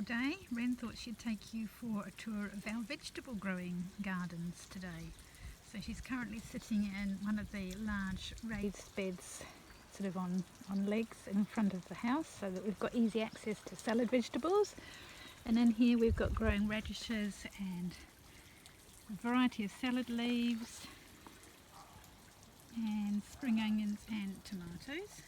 beautiful day. Wren thought she'd take you for a tour of our vegetable growing gardens today. So she's currently sitting in one of the large raised beds sort of on legs in front of the house so that we've got easy access to salad vegetables. And in here we've got growing radishes and a variety of salad leaves and spring onions and tomatoes.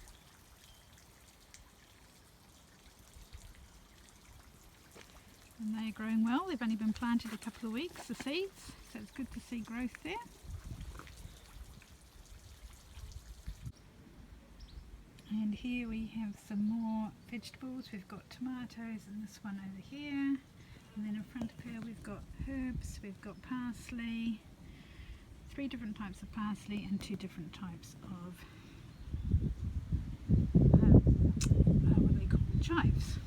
And they are growing well. They've only been planted a couple of weeks, the seeds, so it's good to see growth there. And here we have some more vegetables. We've got tomatoes and this one over here. And then in front of her we've got herbs, we've got parsley, 3 different types of parsley and 2 different types of what are they called? Chives.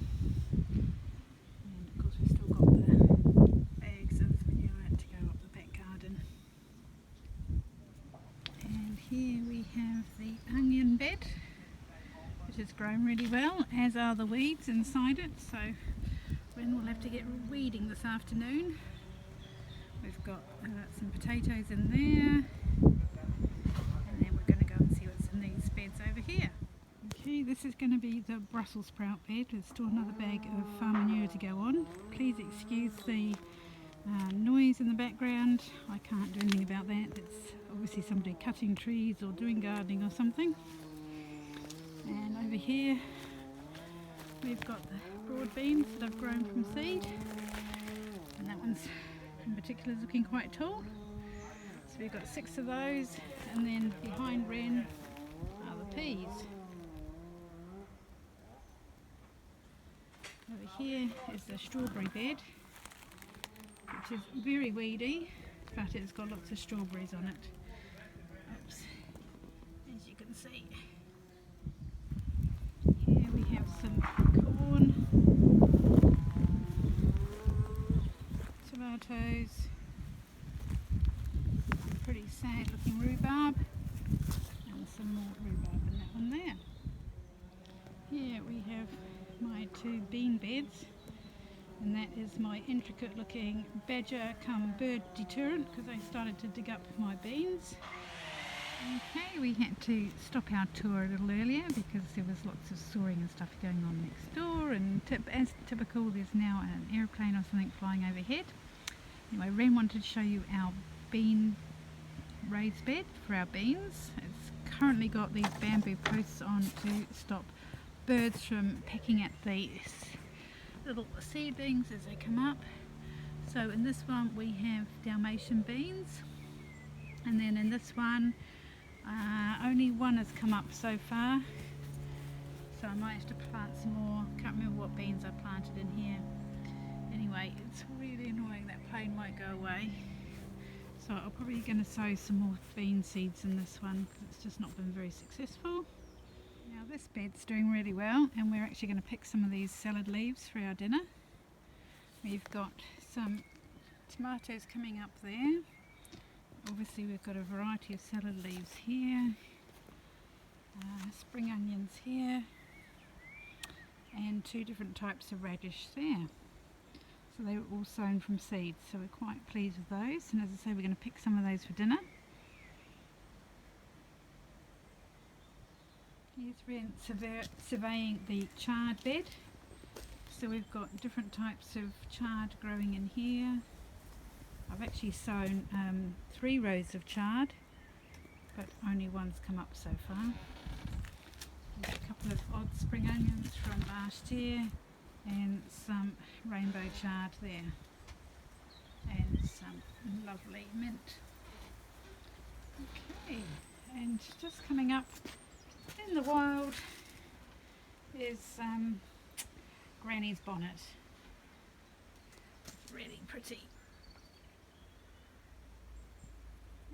Here we have the onion bed, which has grown really well, as are the weeds inside it, so Wren will have to get weeding this afternoon. We've got some potatoes in there, and then we're going to go and see what's in these beds over here. Okay, this is going to be the Brussels sprout bed. There's still another bag of farm manure to go on. Please excuse the noise in the background. I can't do anything about that. It's obviously somebody cutting trees or doing gardening or something. And over here we've got the broad beans that I've grown from seed, and that one's in particular is looking quite tall. So we've got 6 of those, and then behind Wren are the peas. Over here is the strawberry bed, which is very weedy, but it's got lots of strawberries on it. Oops. As you can see. Here we have some corn, tomatoes, pretty sad looking rhubarb, and some more rhubarb in that one there. Here we have my 2 bean beds. And that is my intricate looking badger come bird deterrent, because I started to dig up my beans. Okay, we had to stop our tour a little earlier because there was lots of sawing and stuff going on next door, and as typical there's now an airplane or something flying overhead. Anyway, Wren wanted to show you our bean raised bed for our beans. It's currently got these bamboo posts on to stop birds from pecking at these little seedlings as they come up. So in this one we have Dalmatian beans, and then in this one only one has come up so far, so I might have to plant some more. Can't remember what beans I planted in here. Anyway, it's really annoying that plane won't go away, so I'm probably going to sow some more bean seeds in this one because it's just not been very successful. Now this bed's doing really well, and we're actually going to pick some of these salad leaves for our dinner. We've got some tomatoes coming up there. Obviously we've got a variety of salad leaves here, spring onions here, and 2 different types of radish there. So they were all sown from seeds, so we're quite pleased with those, and as I say, we're going to pick some of those for dinner. Here's Wren surveying the chard bed. So we've got different types of chard growing in here. I've actually sown 3 rows of chard, but only one's come up so far. There's a couple of odd spring onions from last year, and some rainbow chard there, and some lovely mint. Okay, and just coming up in the wild is Granny's bonnet. It's really pretty.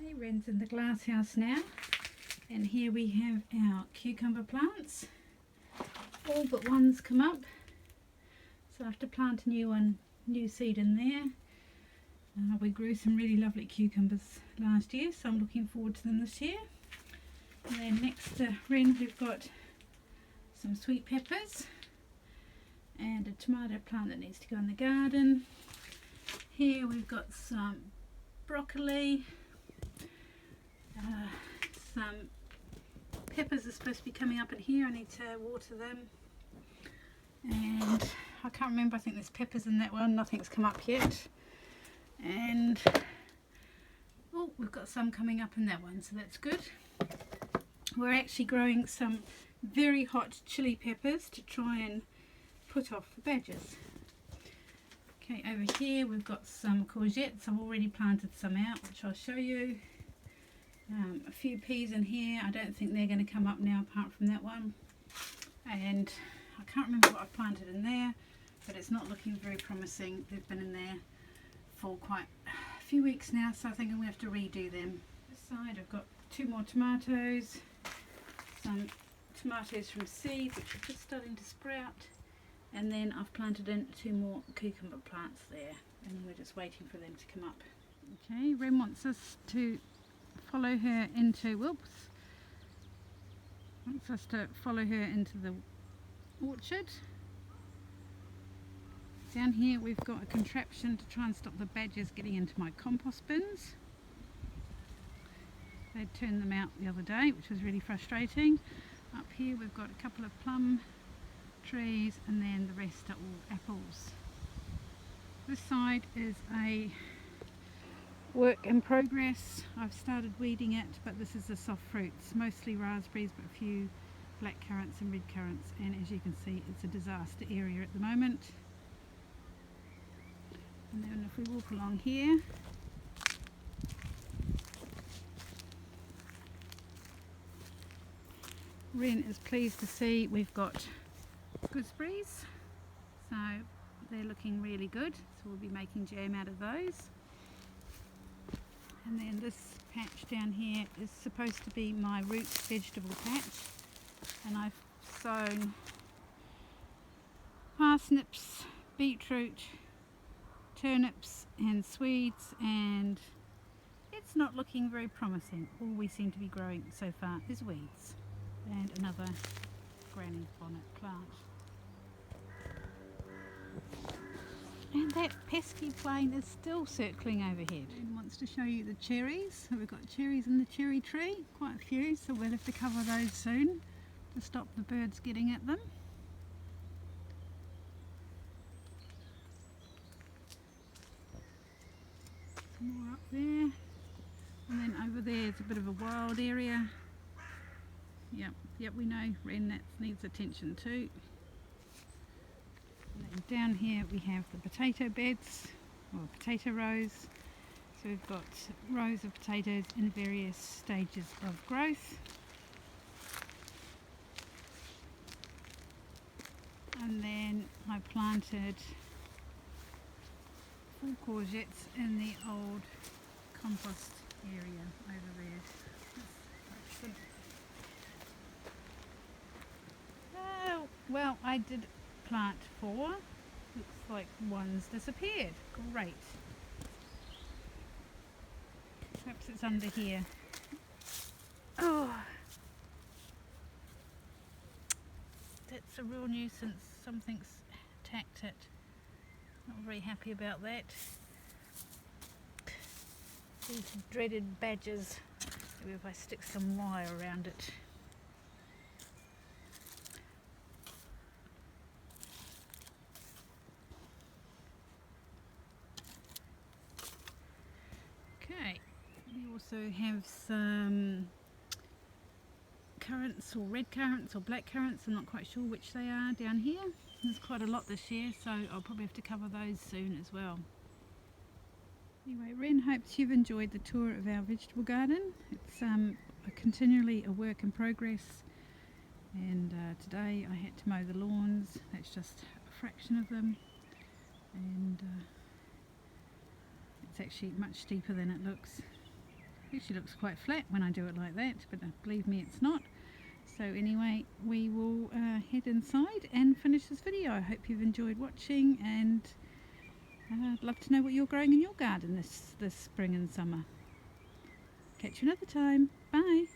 Hey, Wren's in the glass house now, and here we have our cucumber plants. All but one's come up, so I have to plant a new seed in there. We grew some really lovely cucumbers last year, so I'm looking forward to them this year. And then next to Wren we've got some sweet peppers, and and a tomato plant that needs to go in the garden. Here we've got some broccoli, some peppers are supposed to be coming up in here. I need to water them, and I can't remember, I think there's peppers in that one, nothing's come up yet. And oh, we've got some coming up in that one, so that's good. We're actually growing some very hot chili peppers to try and put off the badgers. Okay, over here we've got some courgettes. I've already planted some out, which I'll show you. A few peas in here. I don't think they're going to come up now apart from that one. And I can't remember what I've planted in there, but it's not looking very promising. They've been in there for quite a few weeks now, so I think I'm going to have to redo them. This side I've got 2 more tomatoes, some tomatoes from seed which are just starting to sprout, and then I've planted in 2 more cucumber plants there, and we're just waiting for them to come up. Okay, Wren wants us to follow her into, the orchard. Down here we've got a contraption to try and stop the badgers getting into my compost bins. They turned them out the other day, which was really frustrating. Up here we've got a couple of plum trees, and then the rest are all apples. This side is a work in progress. I've started weeding it, but this is the soft fruits, mostly raspberries, but a few black currants and red currants, and as you can see it's a disaster area at the moment. And then if we walk along here, Wren is pleased to see we've got gooseberries, so they're looking really good, so we'll be making jam out of those. And then this patch down here is supposed to be my root vegetable patch, and I've sown parsnips, beetroot, turnips and Swedes, and it's not looking very promising. All we seem to be growing so far is weeds and another granny bonnet plant. And that pesky plane is still circling overhead. And wants to show you the cherries. So we've got cherries in the cherry tree, quite a few, so we'll have to cover those soon to stop the birds getting at them. Some more up there, and then over there is a bit of a wild area. Yep, we know Wren, that needs attention too. And then down here we have the potato beds, or potato rows. So we've got rows of potatoes in various stages of growth. And then I planted 4 courgettes in the old compost area over there. Oh, well, I did plant 4. Looks like one's disappeared. Great. Perhaps it's under here. Oh, that's a real nuisance. Something's attacked it. Not very happy about that. These dreaded badgers. Maybe if I stick some wire around it. Okay, we also have some currants, or red currants or black currants. I'm not quite sure which they are down here. There's quite a lot this year, so I'll probably have to cover those soon as well. Anyway, Wren hopes you've enjoyed the tour of our vegetable garden. It's continually a work in progress, and today I had to mow the lawns. That's just a fraction of them, and it's actually much steeper than it looks. It actually looks quite flat when I do it like that, but believe me, it's not. So anyway, we will head inside and finish this video. I hope you've enjoyed watching, and I'd love to know what you're growing in your garden this spring and summer. Catch you another time. Bye.